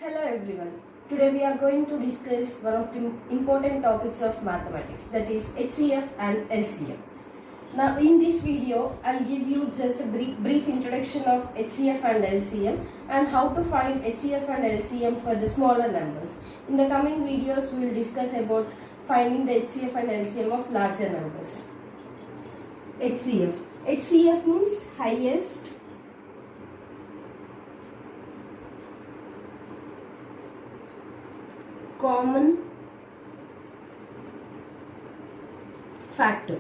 Hello everyone. Today we are going to discuss one of the important topics of mathematics, that is HCF and LCM. Now in this video I'll give you just a brief introduction of HCF and LCM and how to find HCF and LCM for the smaller numbers. In the coming videos we will discuss about finding the HCF and LCM of larger numbers. HCF. HCF means highest common factor.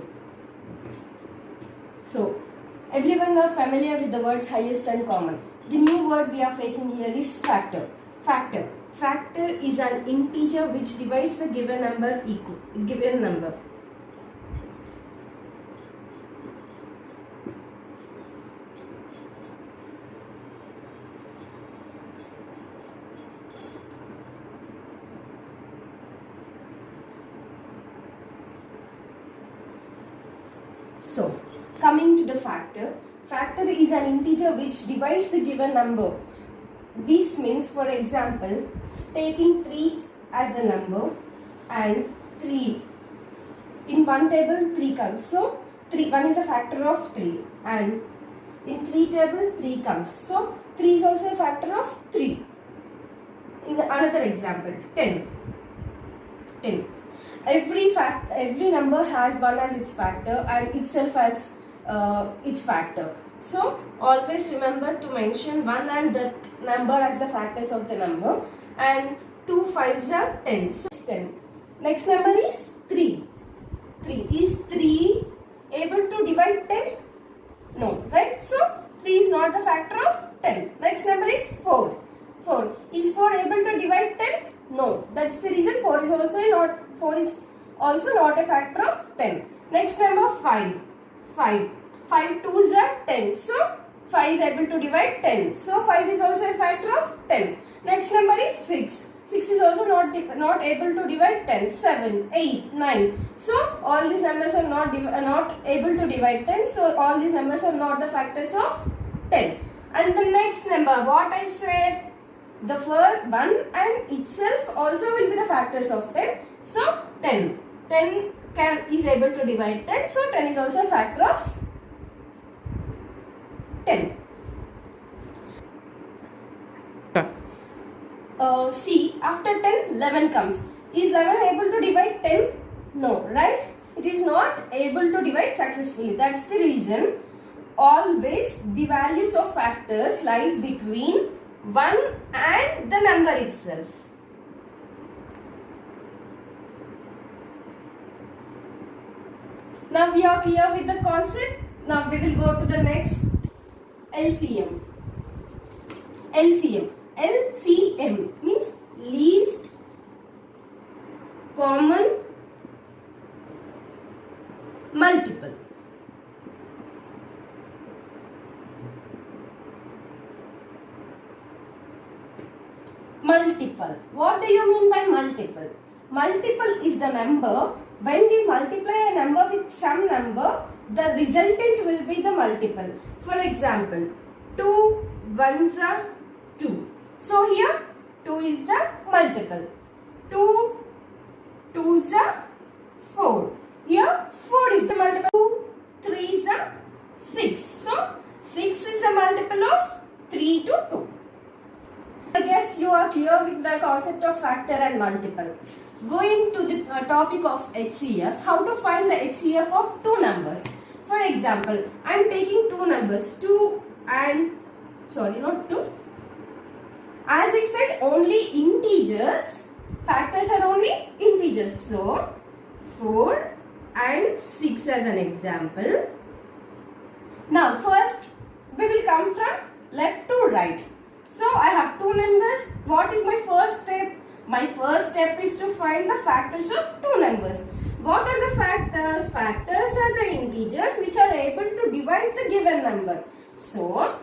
So everyone are familiar with the words highest and common. The new word we are facing here is factor. Factor is an integer which divides the given number So, coming to the factor is an integer which divides the given number. This means, for example, taking 3 as a number and 3. In one table 3 comes. So, 1 is a factor of 3 and in 3 table 3 comes. So, 3 is also a factor of 3. In another example, 10. Every number has 1 as its factor and itself as its factor. So always remember to mention 1 and that number as the factors of the number, and 2 5s are 10. So 10. Next number is 3. Is 3 able to divide 10? No, right? So 3 is not the factor of 10. Next number is 4. Is 4 able to divide 10? No. That's the reason 4 is also not a factor of 10. Next number 5. 5 2s are 10. So 5 is able to divide 10. So 5 is also a factor of 10. Next number is 6. 6 is also not able to divide 10. 7, 8, 9. So all these numbers are not able to divide 10. So all these numbers are not the factors of 10. And the next number, what I said, the first one and itself also will be the factors of 10. So 10 is able to divide 10. So 10 is also a factor of 10. See, after 10, 11 comes. Is 11 able to divide 10? No, right? It is not able to divide successfully. That's the reason always the values of factors lies between 1 and the number itself. Now we are clear with the concept. Now we will go to the next LCM. LCM means least common multiple. Multiple. What do you mean by multiple? Multiple is the number. When we multiply a number with some number, the resultant will be the multiple. For example, 2 1s are 2. So here 2 is the multiple. 2 2s are 4. Here 4 is the multiple. 2 3s are 6. So 6 is a multiple of 3 to 2. I guess you are clear with the concept of factor and multiple. Going to the topic of HCF, how to find the HCF of two numbers. For example, I am taking two numbers, 2 and, not 2. As I said, only integers, factors are only integers. So, 4 and 6 as an example. Now, first we will come from left to right. So, I have two numbers. What is my first step? My first step is to find the factors of two numbers. What are the factors? Factors are the integers which are able to divide the given number. So,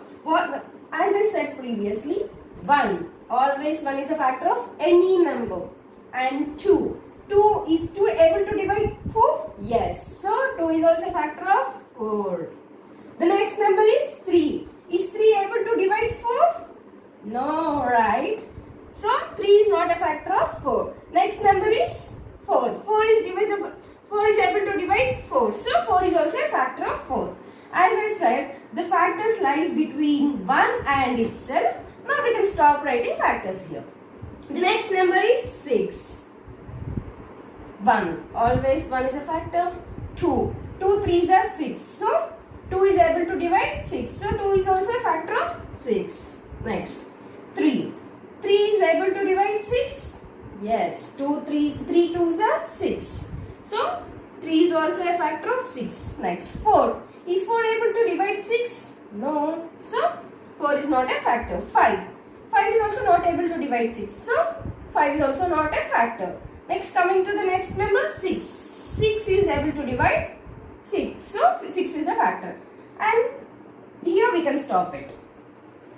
as I said previously, 1. Always 1 is a factor of any number. And 2. 2 is 2 able to divide 4? Yes. So, 2 is also a factor of 4. The next number is 3. Is 3 able to divide 4? No, right? So 3 is not a factor of 4. Next number is 4. 4 is divisible. 4 is able to divide 4. So 4 is also a factor of 4. As I said, the factors lies between 1 and itself. Now we can stop writing factors here. The next number is 6. 1. Always 1 is a factor. 2. 2 3s are 6. So 2 is able to divide 6. So 2 is also a factor of 6. Next. 3. 3 is able to divide 6. Yes. 3 2s are 6. So 3 is also a factor of 6. Next. 4. Is 4 able to divide 6? No. So 4 is not a factor. 5. 5 is also not able to divide 6. So 5 is also not a factor. Next, coming to the next number, 6. 6 is able to divide 6. So 6 is a factor. And here we can stop it.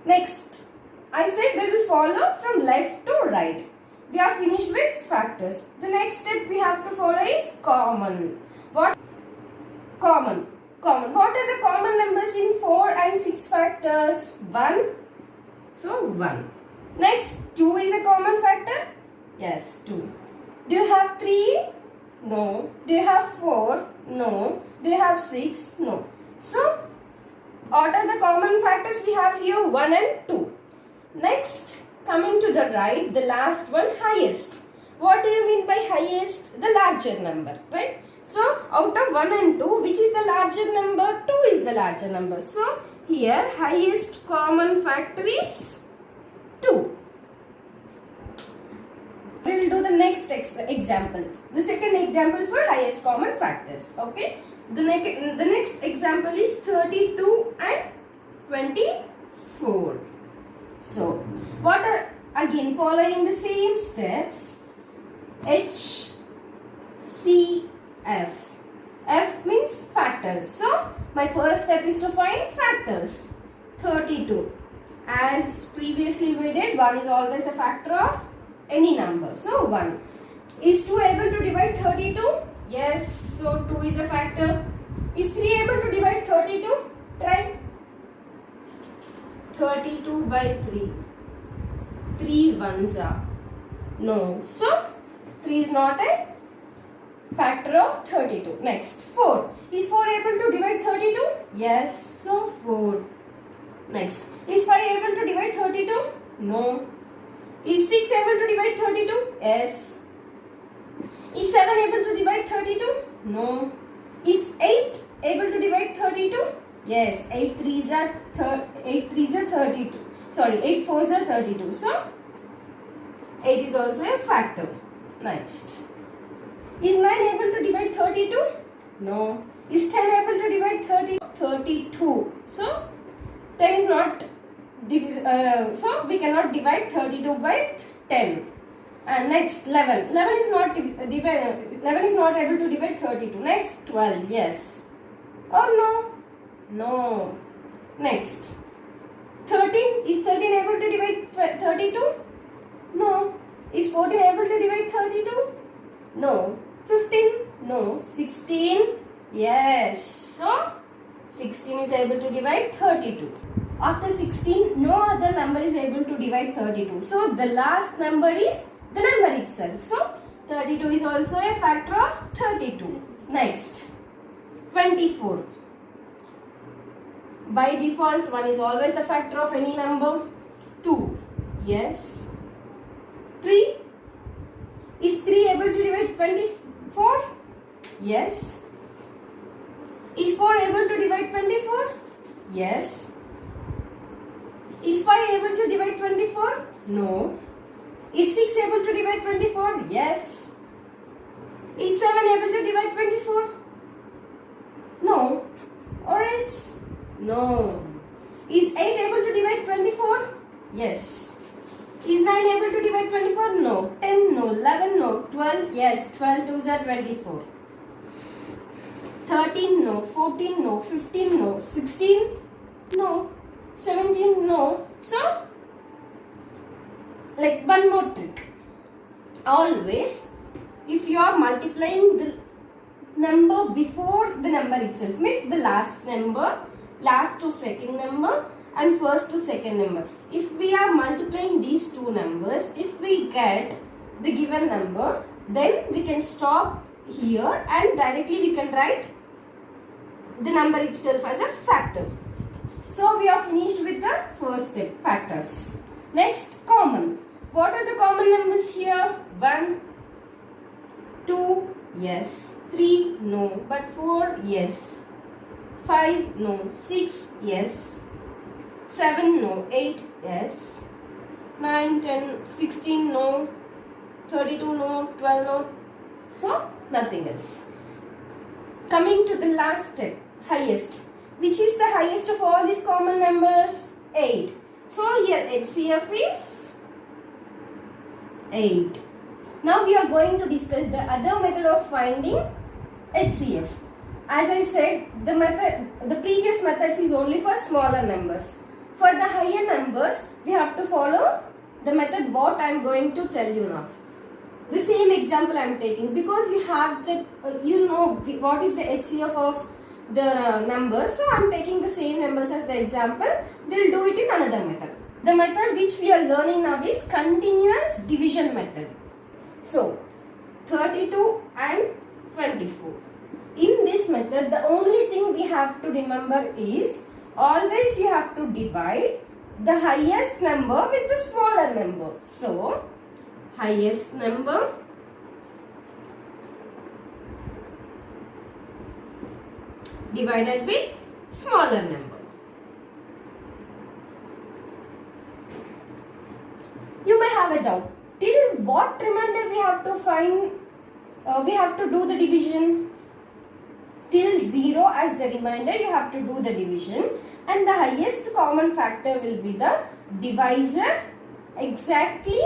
Next, I said we will follow from left to right. We are finished with factors. The next step we have to follow is common. What? Common. Common. What are the common numbers in 4 and 6 factors? 1. So 1. Next, 2 is a common factor? Yes, 2. Do you have 3? No. Do you have 4? No. Do you have 6? No. So, what are the common factors we have here? 1 and 2. Next, coming to the right, the last one, highest. What do you mean by highest? The larger number, right? So, out of 1 and 2, which is the larger number? 2 is the larger number. So, here, highest common factor is 2. We will do the next example. The second example for highest common factors. Okay. The next example is 32 and 24. So, what are again following the same steps? H, C, F. F means factors. So, my first step is to find factors. 32. As previously we did, 1 is always a factor of any number. So 1. Is 2 able to divide 32? Yes. So 2 is a factor. Is 3 able to divide 32? Try. 32 by 3. 3 ones are. No. So 3 is not a factor of 32. Next. 4. Is 4 able to divide 32? Yes. So 4. Next. Is 5 able to divide 32? No. Is 6 able to divide 32? Yes. Is 7 able to divide 32? No. Is 8 able to divide 32? Yes. 8 3s are 32. Sorry, 8 4s are 32. So 8 is also a factor. Next. Is 9 able to divide 32? No. Is 10 able to divide 32? So 10 is not so we cannot divide 32 by 10. And next 11. 11 is not able to divide 32. Next 12. Yes. Or no? No. Next 13. Is 13 able to divide 32? No. Is 14 able to divide 32? No. 15? No. 16? Yes. So 16 is able to divide 32. After 16, no other number is able to divide 32. So, the last number is the number itself. So, 32 is also a factor of 32. Next, 24. By default, 1 is always the factor of any number. 2. Yes. 3. Is 3 able to divide 24? Yes. Is 4 able to divide 24? Yes. Is 5 able to divide 24? No. Is 6 able to divide 24? Yes. Is 7 able to divide 24? No. Or is? No. Is 8 able to divide 24? Yes. Is 9 able to divide 24? No. 10? No. 11? No. 12? Yes. 12 2s are 24. 13? No. 14? No. 15? No. 16? No. 17? No. So, like one more trick. Always, if you are multiplying the number before the number itself, means the last number, last to second number, and first to second number. If we are multiplying these two numbers, if we get the given number, then we can stop here and directly we can write the number itself as a factor. So we are finished with the first step, factors. Next, common. What are the common numbers here? 1, 2, yes. 3, no. But 4, yes. 5, no. 6, yes. 7, no. 8, yes. 9, 10, 16, no. 32, no. 12, no. So, nothing else. Coming to the last step, highest. Which is the highest of all these common numbers? 8. So, here HCF is 8. Now, we are going to discuss the other method of finding HCF. As I said, the previous methods is only for smaller numbers. For the higher numbers, we have to follow the method what I am going to tell you now. The same example I am taking because you have the, you know what is the HCF of the numbers. So I am taking the same numbers as the example. We will do it in another method. The method which we are learning now is continuous division method. So 32 and 24. In this method, the only thing we have to remember is always you have to divide the highest number with the smaller number. So highest number divided with smaller number. You may have a doubt. Till what remainder we have to find? We have to do the division. Till 0 as the remainder you have to do the division, and the highest common factor will be the divisor exactly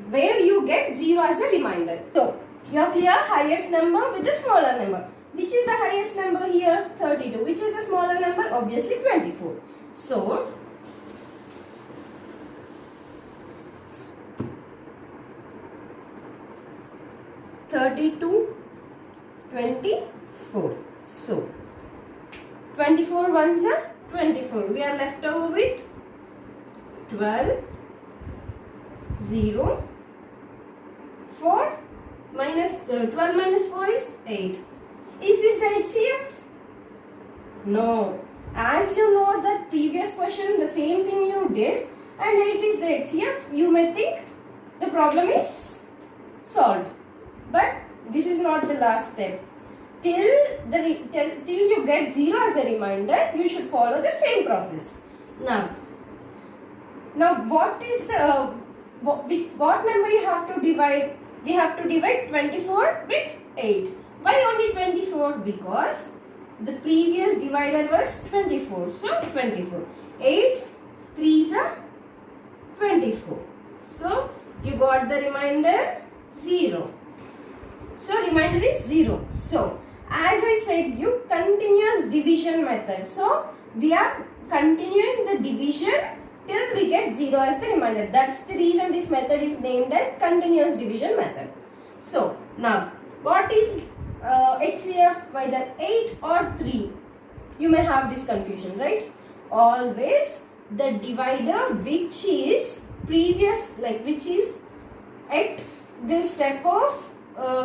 where you get 0 as a remainder. So you are clear, highest number with the smaller number. Which is the highest number here? 32. Which is the smaller number? Obviously 24. So 32, 24. So 24 ones are 24. We are left over with 12, 0, 4 minus 12 minus 4 is 8. Is this the HCF? No. As you know that previous question, the same thing you did, and it is the HCF, you may think the problem is solved. But this is not the last step. Till you get 0 as a remainder, you should follow the same process. Now what is the with what number you have to divide? We have to divide 24 with 8. Why only 24? Because the previous divider was 24. So 24. 8 3s are 24. So you got the remainder 0. So remainder is 0. So as I said you, continuous division method. So we are continuing the division till we get 0 as the remainder. That's the reason this method is named as continuous division method. So now what is HCF, whether 8 or 3? You may have this confusion, right? Always the divider which is previous, like which is at the step of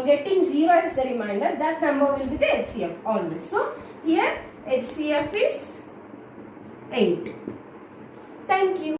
getting 0 as the remainder, that number will be the HCF always. So here HCF is 8. Thank you.